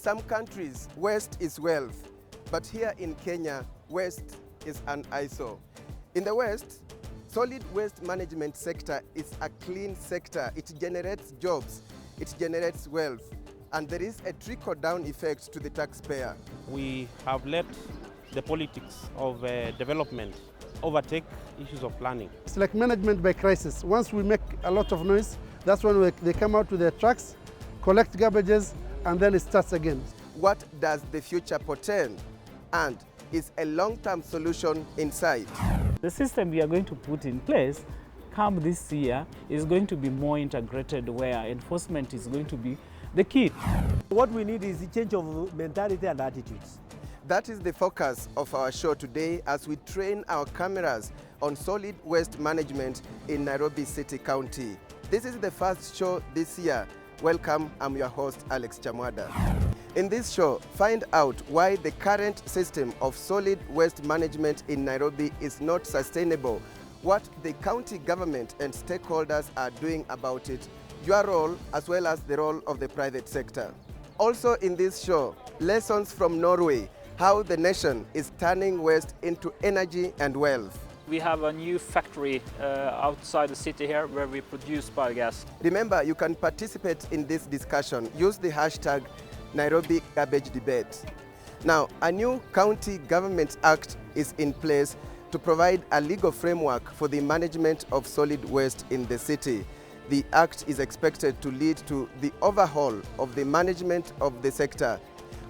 some countries, waste is wealth, but here in Kenya, waste is an eyesore. In the West, solid waste management sector is a clean sector. It generates jobs, it generates wealth, and there is a trickle-down effect to the taxpayer. We have let the politics of development overtake issues of planning. It's like management by crisis. Once we make a lot of noise, that's when they come out with their trucks, collect garbages, and then it starts again. What does the future portend? And is a long-term solution in sight? The system we are going to put in place come this year is going to be more integrated, where enforcement is going to be the key. What we need is a change of mentality and attitudes. That is the focus of our show today as we train our cameras on solid waste management in Nairobi City County. This is the first show this year. Welcome, I'm your host, Alex Chamwada. In this show, find out why the current system of solid waste management in Nairobi is not sustainable, what the county government and stakeholders are doing about it, your role as well as the role of the private sector. Also in this show, lessons from Norway, how the nation is turning waste into energy and wealth. We have a new factory outside the city here where we produce biogas. Remember, you can participate in this discussion. Use the hashtag Nairobi Garbage Debate. Now, a new County Government Act is in place to provide a legal framework for the management of solid waste in the city. The act is expected to lead to the overhaul of the management of the sector.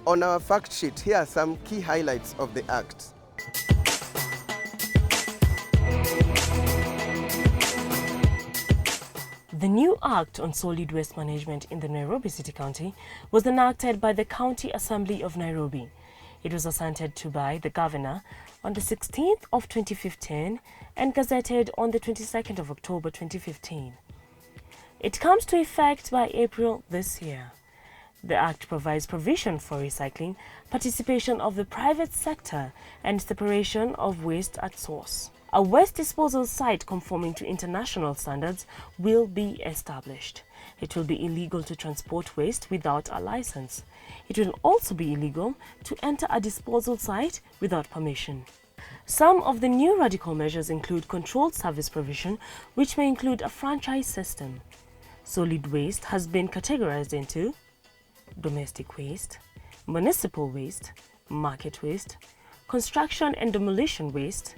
On our fact sheet, here are some key highlights of the act. The new Act on Solid Waste Management in the Nairobi City County was enacted by the County Assembly of Nairobi. It was assented to by the Governor on the 16th of 2015 and gazetted on the 22nd of October 2015. It comes to effect by April this year. The Act provides provision for recycling, participation of the private sector, and separation of waste at source. A waste disposal site conforming to international standards will be established. It will be illegal to transport waste without a license. It will also be illegal to enter a disposal site without permission. Some of the new radical measures include controlled service provision, which may include a franchise system. Solid waste has been categorized into domestic waste, municipal waste, market waste, construction and demolition waste,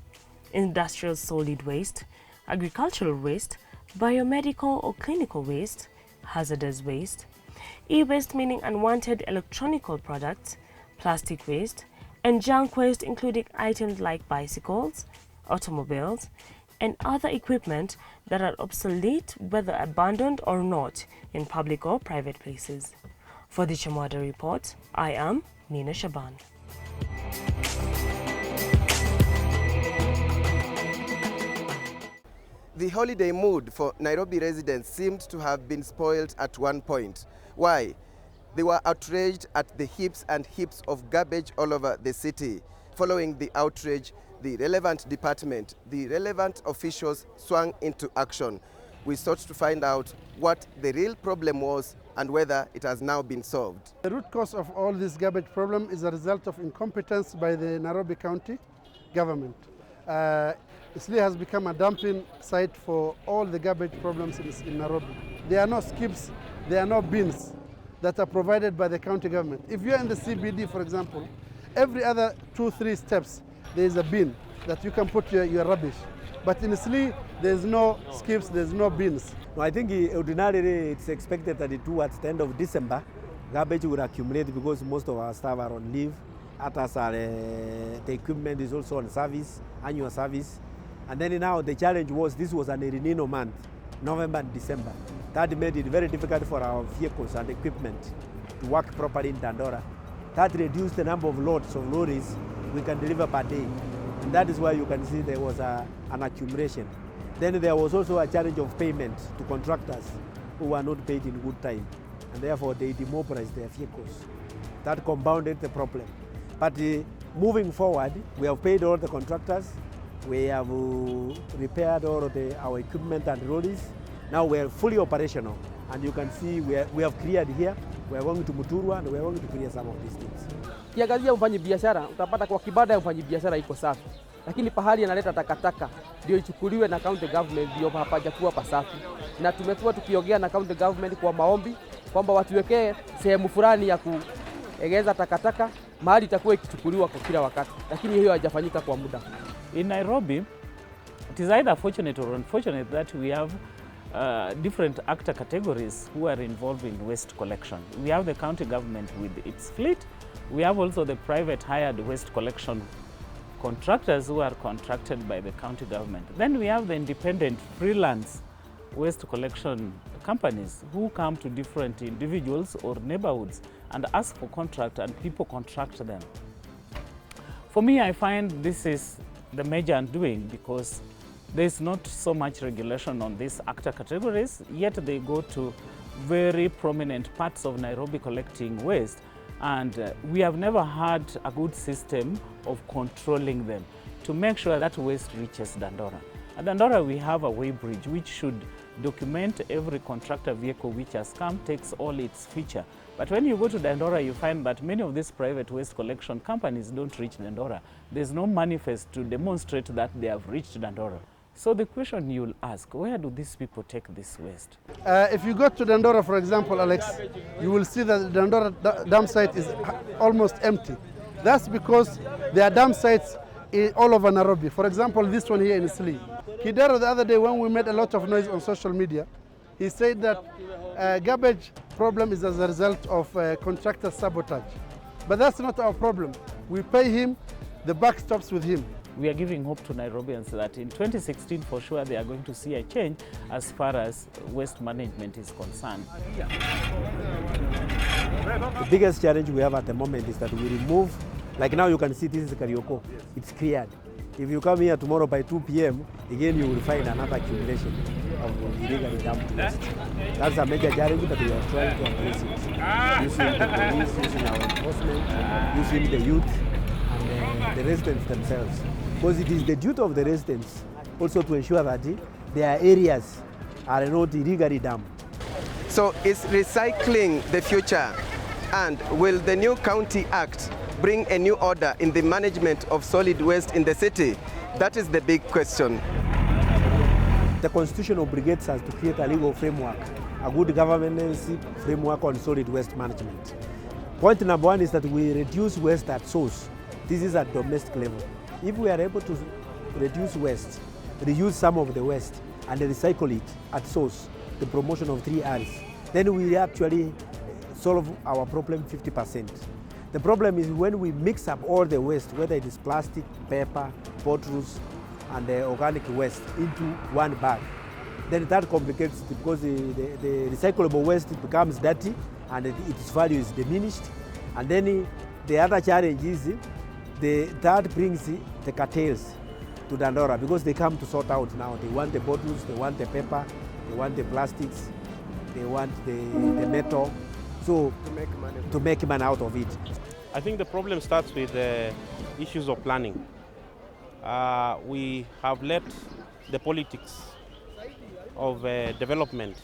industrial solid waste, agricultural waste, biomedical or clinical waste, hazardous waste, e-waste meaning unwanted electronical products, plastic waste, and junk waste including items like bicycles, automobiles, and other equipment that are obsolete whether abandoned or not in public or private places. For the Chamwada Report, I am Nina Shaban. The holiday mood for Nairobi residents seemed to have been spoiled at one point. Why? They were outraged at the heaps and heaps of garbage all over the city. Following the outrage, the relevant department, the relevant officials swung into action. We sought to find out what the real problem was and whether it has now been solved. The root cause of all this garbage problem is a result of incompetence by the Nairobi County government. Isli has become a dumping site for all the garbage problems in Nairobi. There are no skips, there are no bins that are provided by the county government. If you're in the CBD, for example, every other 2-3 steps, there is a bin that you can put your rubbish. But in Isli, there's no skips, there's no bins. No, I think ordinarily it's expected that towards the end of December, garbage will accumulate because most of our staff are on leave. Others are, the equipment is also on service, annual service. And then now the challenge was this was an El Nino month, November and December. That made it very difficult for our vehicles and equipment to work properly in Dandora. That reduced the number of loads of lorries we can deliver per day. And that is why you can see there was an accumulation. Then there was also a challenge of payment to contractors who were not paid in good time. And therefore they demobilized their vehicles. That compounded the problem. But moving forward, we have paid all the contractors. We have repaired all of our equipment and lorries. Now we are fully operational. And you can see we have cleared here We are going to Muturwa and we are going to clear some of these things. Kiangazia mfanyi biashara, utapata kwa kibanda ya mfanyi biashara iko safi, lakini pahali analeta takataka ndio ichukuliwe na county government, ndio hapajakuwa pasafi. Na tumekuwa tukiongea na county government kwa maombi kwamba watuwekee sehemu fulani ya kuegeza takataka mahali itakuwa ikichukuliwa kwa kila wakati, lakini hiyo haijafanyika kwa muda. In Nairobi, it is either fortunate or unfortunate that we have different actor categories who are involved in waste collection. We have the county government with its fleet. We have also the private hired waste collection contractors who are contracted by the county government. Then we have the independent freelance waste collection companies who come to different individuals or neighborhoods and ask for contract, and people contract them. For me, I find this is the major undoing because there's not so much regulation on these actor categories, yet they go to very prominent parts of Nairobi collecting waste, and we have never had a good system of controlling them to make sure that waste reaches Dandora. At Dandora, we have a weighbridge which should document every contractor vehicle which has come, takes all its feature. But when you go to Dandora, you find that many of these private waste collection companies don't reach Dandora. There's no manifest to demonstrate that they have reached Dandora. So the question you'll ask, where do these people take this waste? If you go to Dandora, for example, Alex, you will see that the Dandora dam site is almost empty. That's because there are dam sites all over Nairobi. For example, this one here in Isli. Kidero, the other day when we made a lot of noise on social media, he said that garbage problem is as a result of contractor sabotage. But that's not our problem. We pay him, the buck stops with him. We are giving hope to Nairobians that in 2016, for sure, they are going to see a change as far as waste management is concerned. The biggest challenge we have at the moment is that we remove, like now you can see this is Karioko, it's cleared. If you come here tomorrow by 2 p.m., again you will find another accumulation of illegal dumped waste. That's a major challenge that we are trying to address it. Using the police, using our enforcement, using the youth and the residents themselves. Because it is the duty of the residents also to ensure that their areas are not illegally dumped. So is recycling the future? And will the new County Act bring a new order in the management of solid waste in the city? That is the big question. The Constitution obligates us to create a legal framework, a good governance framework on solid waste management. Point number one is that we reduce waste at source. This is at domestic level. If we are able to reduce waste, reuse some of the waste and recycle it at source, the promotion of 3 R's, then we actually solve our problem 50%. The problem is when we mix up all the waste, whether it is plastic, paper, bottles, and organic waste into one bag. Then that complicates it because the recyclable waste becomes dirty and its value is diminished. And then the other challenge is that brings the cartels to Dandora because they come to sort out now. They want the bottles, they want the paper, they want the plastics, they want the metal. So to make money out of it. I think the problem starts with issues of planning. We have let the politics of development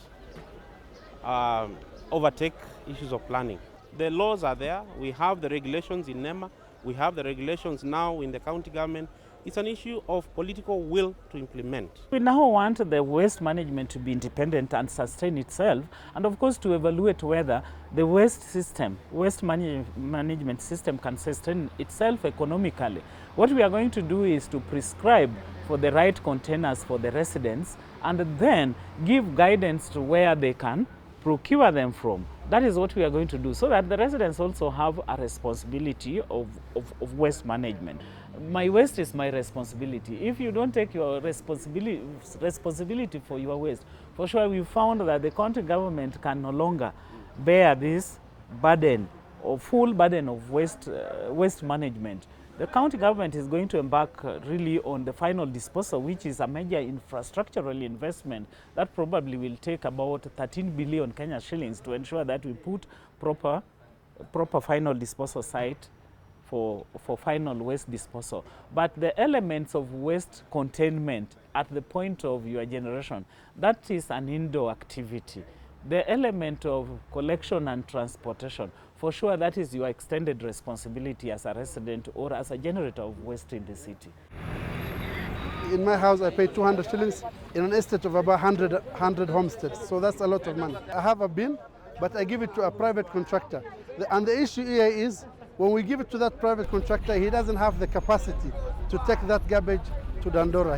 overtake issues of planning. The laws are there. We have the regulations in NEMA. We have the regulations now in the county government. It's an issue of political will to implement. We now want the waste management to be independent and sustain itself, and of course to evaluate whether the waste management system can sustain itself economically. What we are going to do is to prescribe for the right containers for the residents and then give guidance to where they can procure them from. That is what we are going to do so that the residents also have a responsibility of waste management. My waste is my responsibility. If you don't take your responsibility for your waste, for sure we found that the county government can no longer bear this burden or full burden of waste management. The county government is going to embark really on the final disposal, which is a major infrastructural investment that probably will take about 13 billion Kenya shillings to ensure that we put proper final disposal site for final waste disposal. But the elements of waste containment at the point of your generation, that is an indoor activity. The element of collection and transportation, for sure that is your extended responsibility as a resident or as a generator of waste in the city. In my house, I pay 200 shillings in an estate of about 100 homesteads. So that's a lot of money. I have a bin, but I give it to a private contractor. And the issue here is, when we give it to that private contractor, he doesn't have the capacity to take that garbage to Dandora.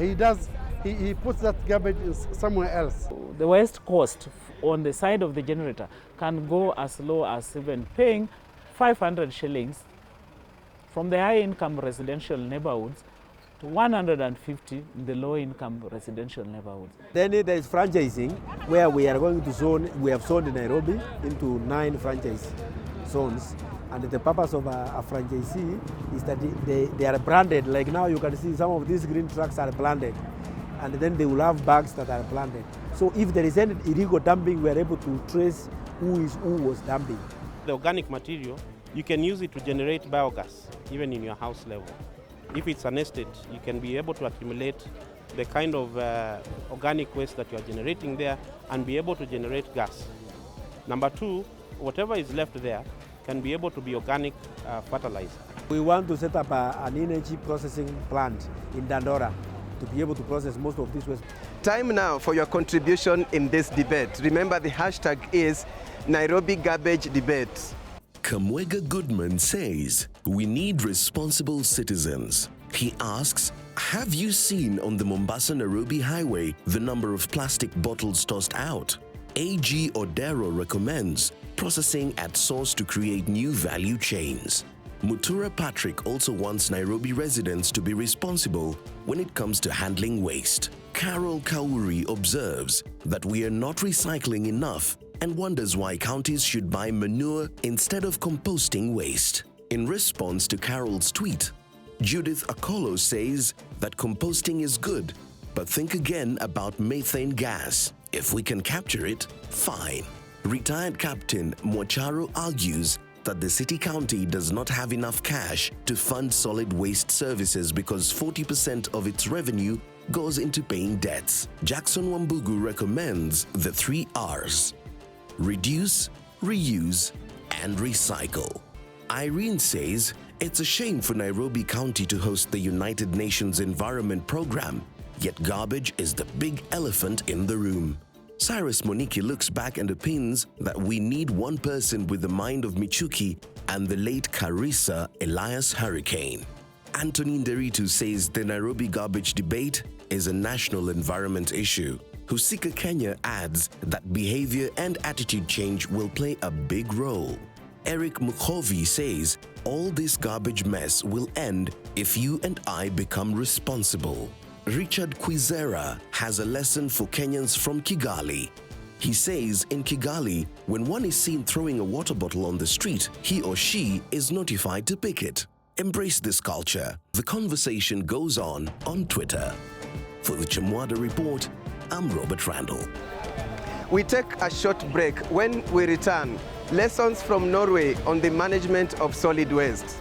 He puts that garbage somewhere else. The waste cost on the side of the generator can go as low as even paying 500 shillings from the high-income residential neighborhoods to 150 in the low-income residential neighborhoods. Then there is franchising, where we are going to zone, we have zoned Nairobi into 9 franchise zones. And the purpose of a franchisee is that they are branded. Like now you can see some of these green trucks are branded. And then they will have bags that are branded. So if there is any illegal dumping, we are able to trace who was dumping. The organic material, you can use it to generate biogas, even in your house level. If it's an estate, you can be able to accumulate the kind of organic waste that you are generating there and be able to generate gas. Number 2, whatever is left there can be able to be organic fertilizer. We want to set up an energy processing plant in Dandora to be able to process most of this waste. Time now for your contribution in this debate. Remember, the hashtag is Nairobi Garbage Debate. Chamwada Goodman says, we need responsible citizens. He asks, have you seen on the Mombasa-Nairobi highway the number of plastic bottles tossed out? AG Odero recommends processing at source to create new value chains. Mutura Patrick also wants Nairobi residents to be responsible when it comes to handling waste. Carol Kauri observes that we are not recycling enough and wonders why counties should buy manure instead of composting waste. In response to Carol's tweet, Judith Akolo says that composting is good, but think again about methane gas. If we can capture it, fine. Retired Captain Mwacharo argues that the city-county does not have enough cash to fund solid waste services because 40% of its revenue goes into paying debts. Jackson Wambugu recommends the 3 R's: reduce, reuse, and recycle. Irene says it's a shame for Nairobi County to host the United Nations Environment Program, yet garbage is the big elephant in the room. Cyrus Moniki looks back and opines that we need one person with the mind of Michuki and the late Carissa Elias Hurricane. Anthony Nderitu says the Nairobi garbage debate is a national environment issue. Husika Kenya adds that behavior and attitude change will play a big role. Eric Mukhovi says all this garbage mess will end if you and I become responsible. Richard Kwizera has a lesson for Kenyans from Kigali. He says in Kigali, when one is seen throwing a water bottle on the street, he or she is notified to pick it. Embrace this culture. The conversation goes on Twitter. For the Chamwada Report, I'm Robert Randall. We take a short break. When we return, lessons from Norway on the management of solid waste.